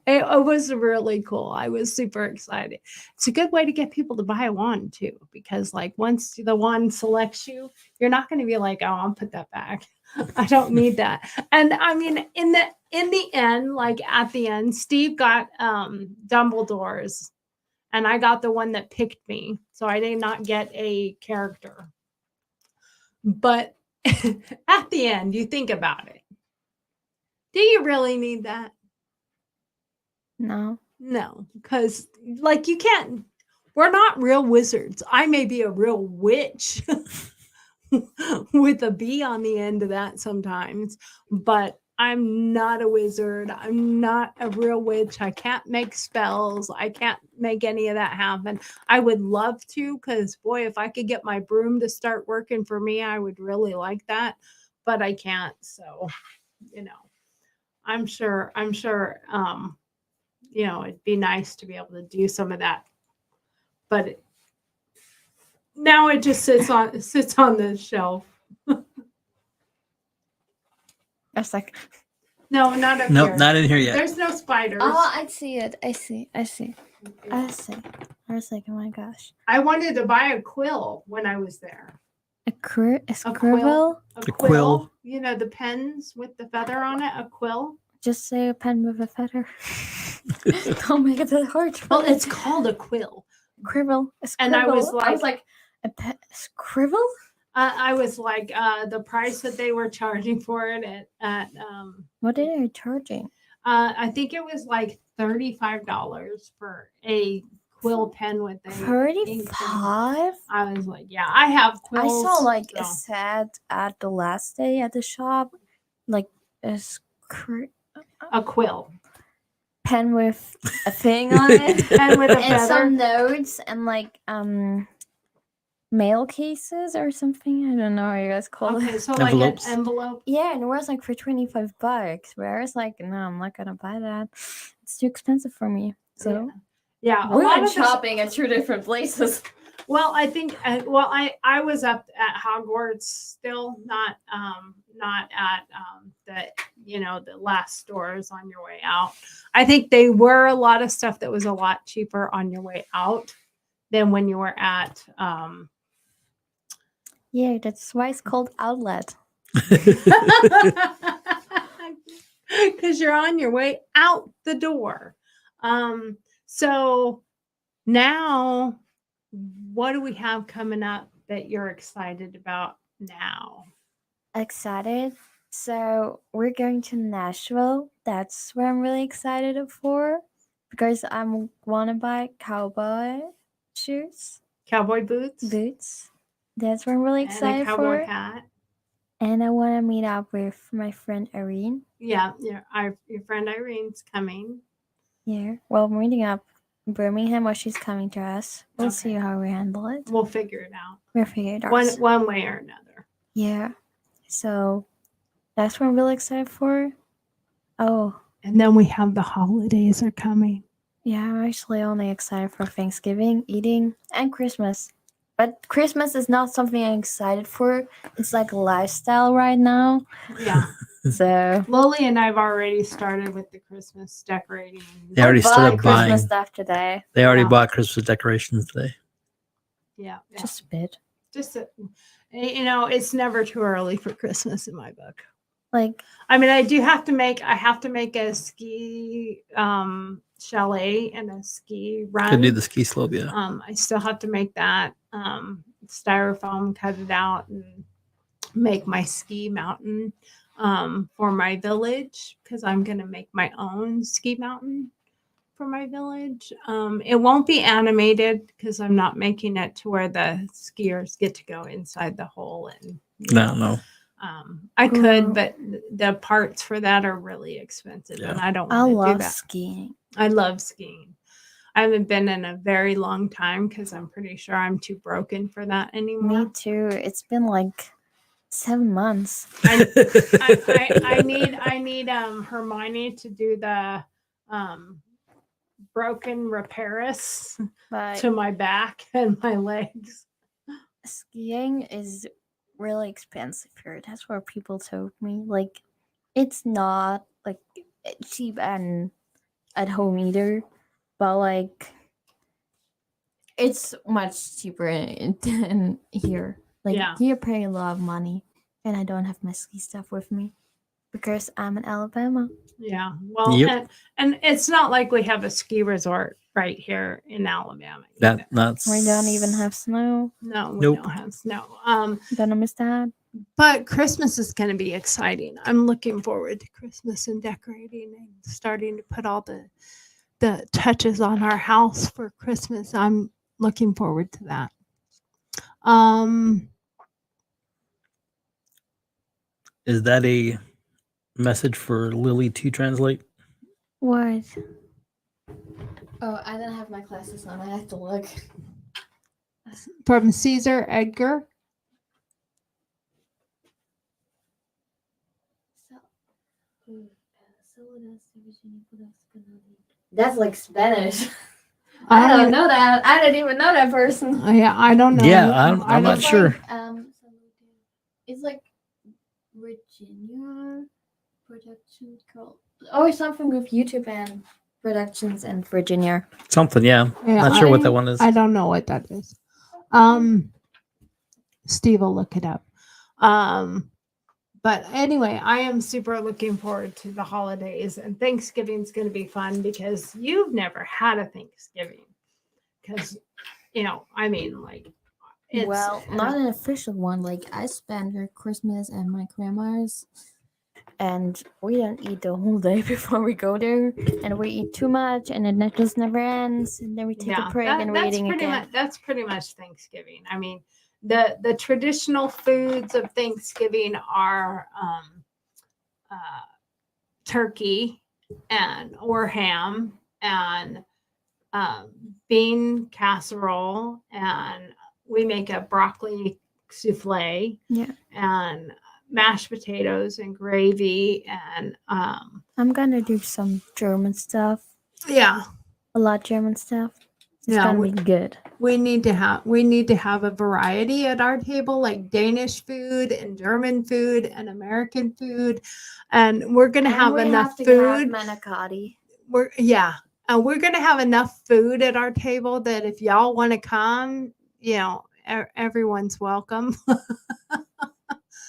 It was really cool. I was super excited. It's a good way to get people to buy a wand too, because like once the wand selects you, you're not going to be like, oh, I'll put that back. I don't need that. And I mean, in the end, like at the end, Steve got Dumbledore's, and I got the one that picked me, so I did not get a character. But at the end, you think about it. Do you really need that? No, because like you can't. We're not real wizards. I may be a real witch with a B on the end of that sometimes, but I'm not a wizard. I'm not a real witch. I can't make spells. I can't make any of that happen. I would love to, because boy, if I could get my broom to start working for me, I would really like that, but I can't. So, I'm sure, it'd be nice to be able to do some of that. But now it just sits on the shelf. that's like, no, not up Nope, here. not in here yet. There's no spiders. oh, I see it. I see. I was like, oh my gosh. I wanted to buy a quill when I was there. A scribble? A quill. You know, the pens with the feather on it, a quill. Just say a pen with a feather. Don't make it that hard. Well, it's called a quill. Scribble. And I was like scribble? I was like, the price that they were charging for it at what are they charging? I think it was like $35 for a quill pen with a 35? I was like, yeah, I have quills. I saw like a set at the last day at the shop, like a quill pen with a thing on it, and with a and feather. some notes and like mail cases or something. I don't know how you guys call Okay, it. so like an envelope. Yeah, and it was like for $25. Where I was like, no, I'm not gonna buy that. It's too expensive for me. So yeah, we went shopping at 2 different places. Well, I think I was up at Hogwarts still, not at the last stores on your way out. I think they were a lot of stuff that was a lot cheaper on your way out than when you were at yeah, that's why it's called outlet. because you're on your way out the door. So now, what do we have coming up that you're excited about now? Excited. So we're going to Nashville. That's what I'm really excited for because I want to buy cowboy shoes, Cowboy boots boots. That's what I'm really and a excited cowboy for. hat. And I want to meet up with my friend Irene. Yeah, your friend Irene's coming. Yeah. Well, we're meeting up in Birmingham or she's coming to us. We'll see Okay. how we handle it. We'll figure it out We'll figure it out. one way or another. Yeah. So that's what I'm really excited for. Oh, And then we have the holidays are coming. yeah, I'm actually only excited for Thanksgiving, eating, and Christmas. But Christmas is not something I'm excited for. It's like a lifestyle right now. Yeah. So Lily and I've already started with the Christmas decorating. They already I bought started Christmas buying. stuff today. They already Yeah. bought Christmas decorations today. Yeah. Just a bit. It's never too early for Christmas in my book. Like, I mean, I have to make a ski chalet and a ski run. Could do the ski slope, yeah. I still have to make that styrofoam, cut it out, and make my ski mountain for my village because I'm going to make my own ski mountain for my village. It won't be animated because I'm not making it to where the skiers get to go inside the hole and No. I could, but the parts for that are really expensive, Yeah. and I don't I want to do love that. skiing. I love skiing. I haven't been in a very long time because I'm pretty sure I'm too broken for that anymore. Me too. It's been like 7 months. I need Hermione to do the broken repairs But to my back and my legs. skiing is really expensive here. That's what people told me. Like, it's not like cheap and at home either, but like it's much cheaper than here. Like Yeah. here, paying a lot of money, and I don't have my ski stuff with me because I'm in Alabama. Yeah. Well, Yep. and it's not like we have a ski resort right here in Alabama. That's We don't even have snow. No, we Nope. don't have snow. Gonna miss that. But Christmas is going to be exciting. I'm looking forward to Christmas and decorating and starting to put all the touches on our house for Christmas. I'm looking forward to that. Is that a message for Lily to translate? What? Oh, I don't have my glasses on. I have to look. From Caesar Edgar. That's like Spanish. I I don't know that. I didn't even know that person. Yeah, I don't know. Yeah, I'm not It's sure. Like, it's like Virginia production girl, or something with YouTube and productions in Virginia. Something, yeah. Yeah, Not sure what that one is. I don't know what that is. Steve will look it up. But anyway, I am super looking forward to the holidays, and Thanksgiving's going to be fun because you've never had a Thanksgiving. Because, I mean, like, it's Well, not an official one. Like I spent her Christmas at my grandma's, and we don't eat the whole day before we go there, and we eat too much, and then it just never ends, and then we take a break and we're eating again. That's pretty much Thanksgiving. I mean, the traditional foods of Thanksgiving are turkey or ham and bean casserole, and we make a broccoli souffle. Yeah. And mashed potatoes and gravy and I'm gonna do some German stuff. Yeah. A lot of German stuff. It's Yeah, gonna be good. We need to have a variety at our table, like Danish food and German food and American food, and we're gonna have enough food. Manicotti. And we're gonna have enough food at our table that if y'all want to come, everyone's welcome.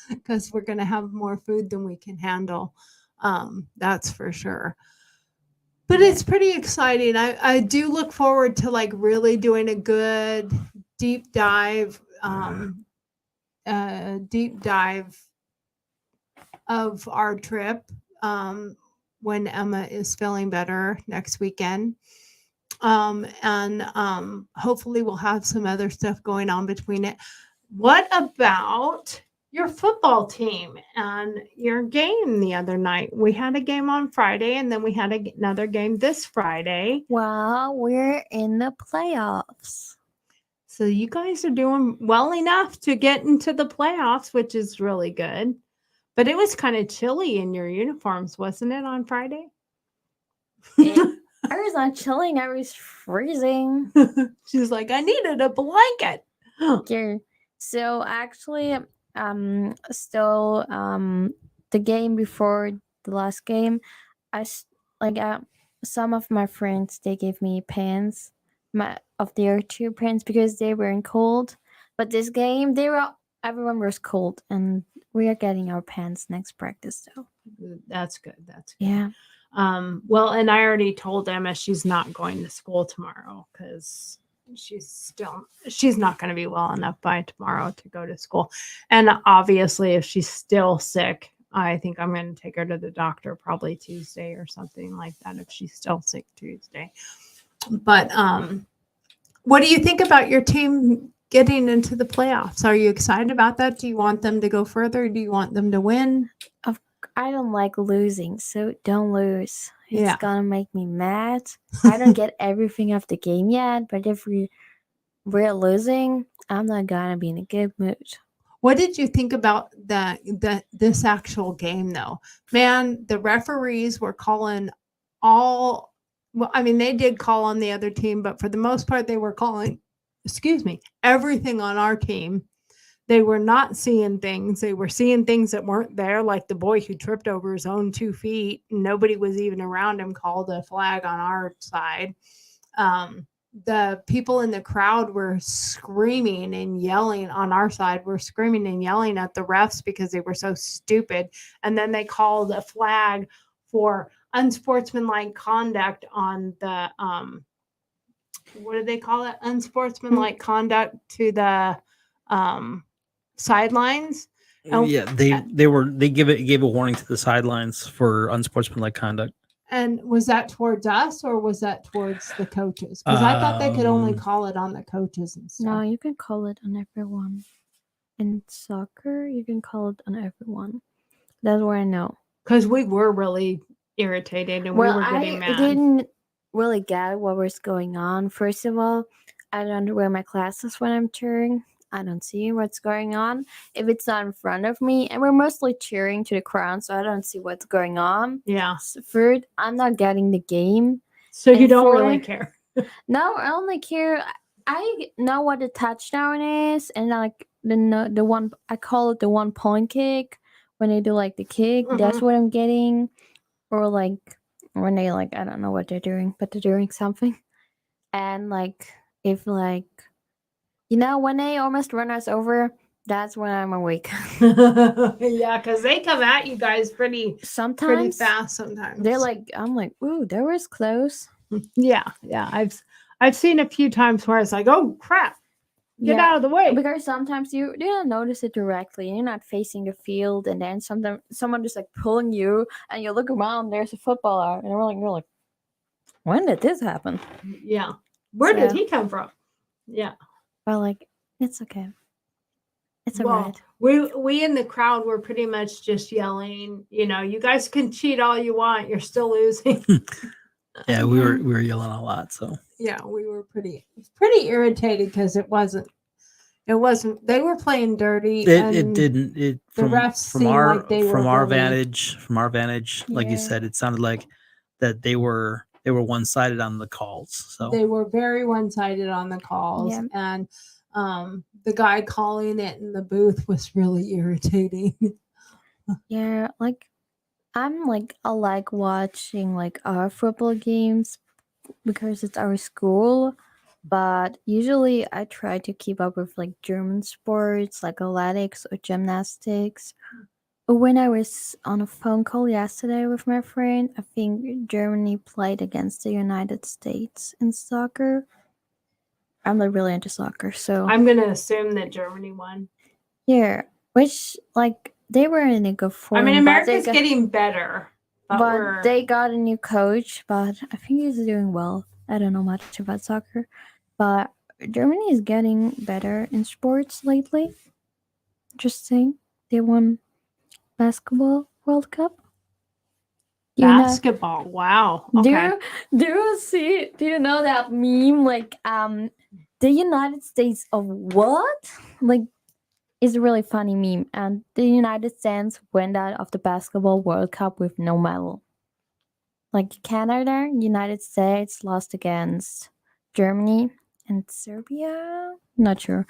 Because we're gonna have more food than we can handle. That's for sure. But it's pretty exciting. I do look forward to like really doing a good deep dive of our trip. when Emma is feeling better next weekend. Hopefully we'll have some other stuff going on between it. What about your football team and your game the other night? We had a game on Friday, and then we had another game this Friday. Well, we're in the playoffs. So you guys are doing well enough to get into the playoffs, which is really good. But it was kind of chilly in your uniforms, wasn't it, on Friday? I was not chilling. I was freezing. She's like, I needed a blanket. Yeah. So actually, still, the game before the last game, some of my friends, they gave me pants, of their 2 pants, because they weren't cold. But this game, everyone was cold, and we are getting our pants next practice though. That's good. That's good. Yeah. Well, and I already told Emma she's not going to school tomorrow because she's not going to be well enough by tomorrow to go to school. And obviously, if she's still sick, I think I'm going to take her to the doctor probably Tuesday or something like that if she's still sick Tuesday. But what do you think about your team getting into the playoffs? Are you excited about that? Do you want them to go further? Do you want them to win? I don't like losing, so don't lose. Yeah. It's gonna make me mad. I don't get everything of the game yet, but if we're losing, I'm not gonna be in a good mood. What did you think about this actual game though? Man, the referees were calling well, I mean, they did call on the other team, but for the most part, they were calling, everything on our team. They were not seeing things. They were seeing things that weren't there, like the boy who tripped over his own 2 feet. Nobody was even around him, called a flag on our side. The people in the crowd were screaming and yelling on our side. Were screaming and yelling at the refs because they were so stupid. And then they called a flag for unsportsmanlike conduct on the, what do they call it? Unsportsmanlike conduct to the, sidelines. Yeah, they gave a warning to the sidelines for unsportsmanlike conduct. And was that towards us or was that towards the coaches? Because I thought they could only call it on the coaches and stuff. No, you can call it on everyone. In soccer, you can call it on everyone. That's what I know. Because we were really irritated and we were getting mad. I didn't really get what was going on. First of all, I don't wear my glasses when I'm cheering. I don't see what's going on if it's not in front of me, and we're mostly cheering to the crowd, so I don't see what's going on. Yeah. Third, I'm not getting the game, so you don't really care. No, I only care. I know what the touchdown is, and like the one, I call it the 1 point kick when they do like the kick. That's what I'm getting, or like when they I don't know what they're doing, but they're doing something, and if when they almost run us over, that's when I'm awake. Yeah, because they come at you guys pretty fast sometimes. They're I'm like, ooh, that was close. Yeah. I've seen a few times where it's like, oh crap, get out of the way. Because sometimes you don't notice it directly. You're not facing the field, and then sometimes someone just pulling you, and you look around, there's a football out, and you're like, when did this happen? Yeah. Where did he come from? Yeah. Well, it's okay. It's alright. We in the crowd were pretty much just yelling, you guys can cheat all you want, you're still losing. Yeah, we were yelling a lot, so. Yeah, we were pretty irritated because it wasn't they were playing dirty. The refs from our vantage, like you Yeah. said, it sounded like that they were one-sided on the calls. So they were very one-sided on the calls. Yeah. And the guy calling it in the booth was really irritating. Yeah, I like watching our football games because it's our school, but usually I try to keep up with German sports like athletics or gymnastics. When I was on a phone call yesterday with my friend, I think Germany played against the United States in soccer. I'm not really into soccer, so I'm gonna assume that Germany won. Yeah, which they were in a good form. I mean, America's getting better. But they got a new coach, but I think he's doing well. I don't know much about soccer, but Germany is getting better in sports lately. Just saying, they won basketball World Cup. Basketball. Wow. Okay. Do you know that meme? Like, the United States of what? Like, it's a really funny meme. And the United States went out of the basketball World Cup with no medal. Like Canada, United States lost against Germany and Serbia. Not sure.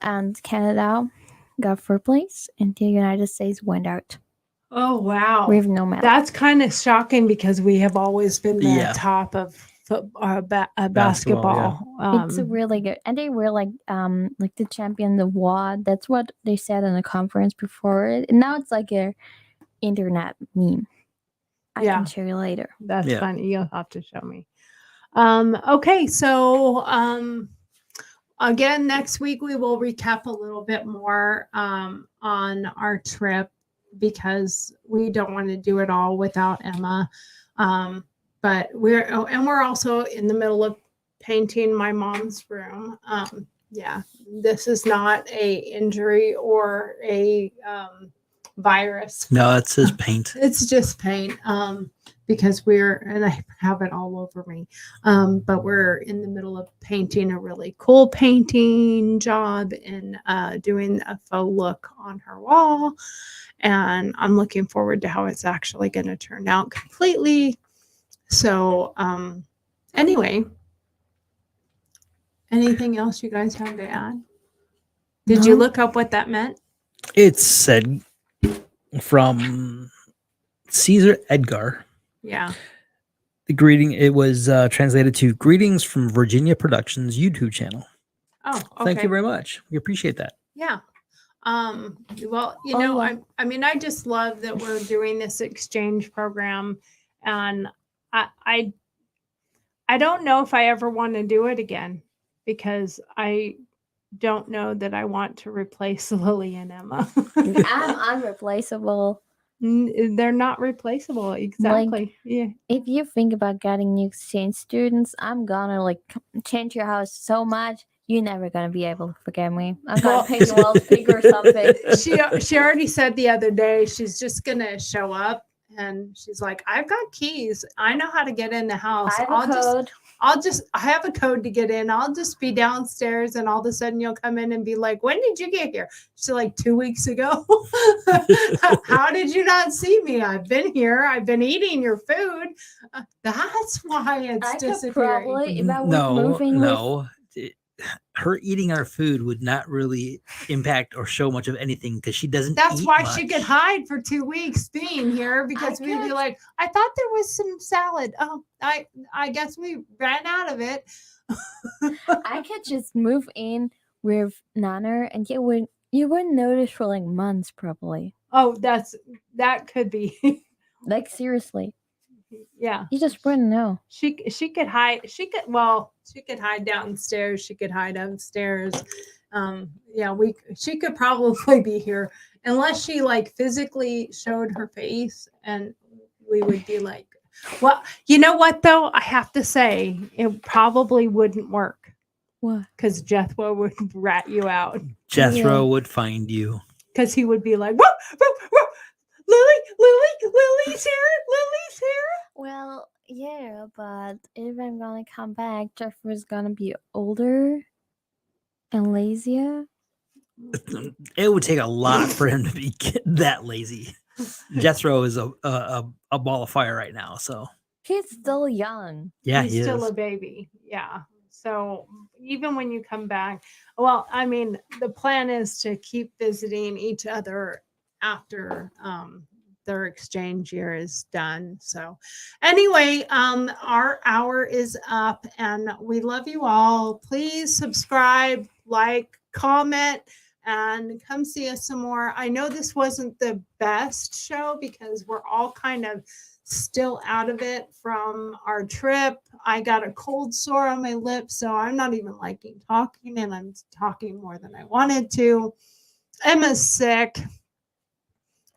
And Canada got fourth place, and the United States went out. Oh wow, with no medal. That's kind of shocking because we have always been the Yeah. top of basketball. Basketball, It's really good, and they were like the champion of what? That's what they said in the conference before it. And now it's like a internet meme. I Yeah. can show you later. That's Yeah. funny. You'll have to show me. Okay, so again, next week we will recap a little bit more on our trip because we don't want to do it all without Emma. But we're also in the middle of painting my mom's room. Yeah, this is not a injury or a virus. No, it's just paint. It's just paint. Because and I have it all over me. But we're in the middle of painting a really cool painting job and doing a faux look on her wall. And I'm looking forward to how it's actually going to turn out completely. So anyway, anything else you guys have to add? Did you look up what that meant? It said from Caesar Edgar. Yeah. It was translated to "Greetings from Virginia Productions YouTube channel." Oh, okay. Thank you very much. We appreciate that. Yeah. Well, I mean, I just love that we're doing this exchange program, and I don't know if I ever want to do it again because I don't know that I want to replace Lily and Emma. I'm unreplaceable. They're not replaceable. Exactly. Yeah. If you think about getting new exchange students, I'm gonna change your house so much. You're never gonna be able to forget me. I'm gonna pay you all speak or something. She already said the other day she's just gonna show up and she's like, I've got keys. I know how to get in the house. I have a code. I have a code to get in. I'll just be downstairs and all of a sudden you'll come in and be like, when did you get here? She's like 2 weeks ago. How did you not see me? I've been here. I've been eating your food. That's why it's disappearing. Probably, if I was moving her eating our food would not really impact or show much of anything because she doesn't. That's eat why much. she could hide for 2 weeks being here because we'd be like, I thought there was some salad. Oh, I guess we ran out of it. I could just move in with Nana, and you wouldn't notice for like months, probably. Oh, that could be. Like seriously. Yeah. You just wouldn't know. She could hide. She could hide downstairs. She could hide upstairs. She could probably be here unless she physically showed her face, and we would be like, well, you know what though? I have to say it probably wouldn't work. What? Because Jethro would rat you out. Jethro would find you. Because he would be like, whoa, whoa, whoa. Lily's here. Well, yeah, but if I'm gonna come back, Jeffrey's gonna be older and lazier. It would take a lot for him to be that lazy. Jethro is a ball of fire right now, so he's still young. Yeah, he's still a baby. Yeah. So even when you come back, well, I mean, the plan is to keep visiting each other after their exchange year is done. So anyway, our hour is up and we love you all. Please subscribe, like, comment, and come see us some more. I know this wasn't the best show because we're all kind of still out of it from our trip. I got a cold sore on my lips, so I'm not even liking talking, and I'm talking more than I wanted to. Emma's sick.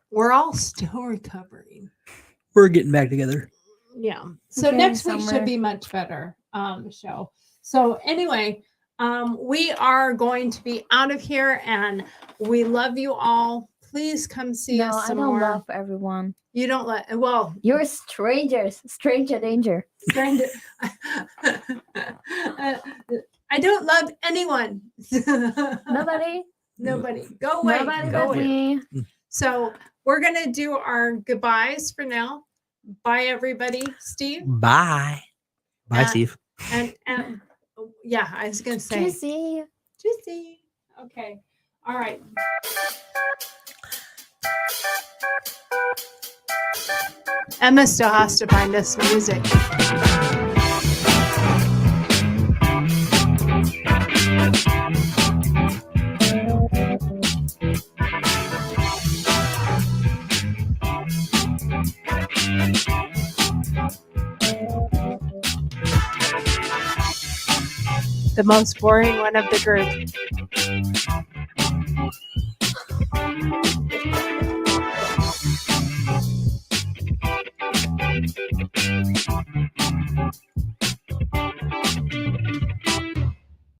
We're all still recovering. we're getting back together. Yeah. So Okay, next week summer. should be much better show. So anyway, we are going to be out of here, and we love you all. Please come see No, us I some don't more. love everyone. You don't let well You're strangers. Stranger danger. stranger. I don't love anyone. Nobody. Nobody. Go away. Nobody Go but away. me. So we're gonna do our goodbyes for now. Bye, everybody. Steve. Bye. Bye, Steve. And yeah, I was gonna say Juicy. Juicy. Okay. All right. Emma still has to find us music. The most boring one of the group.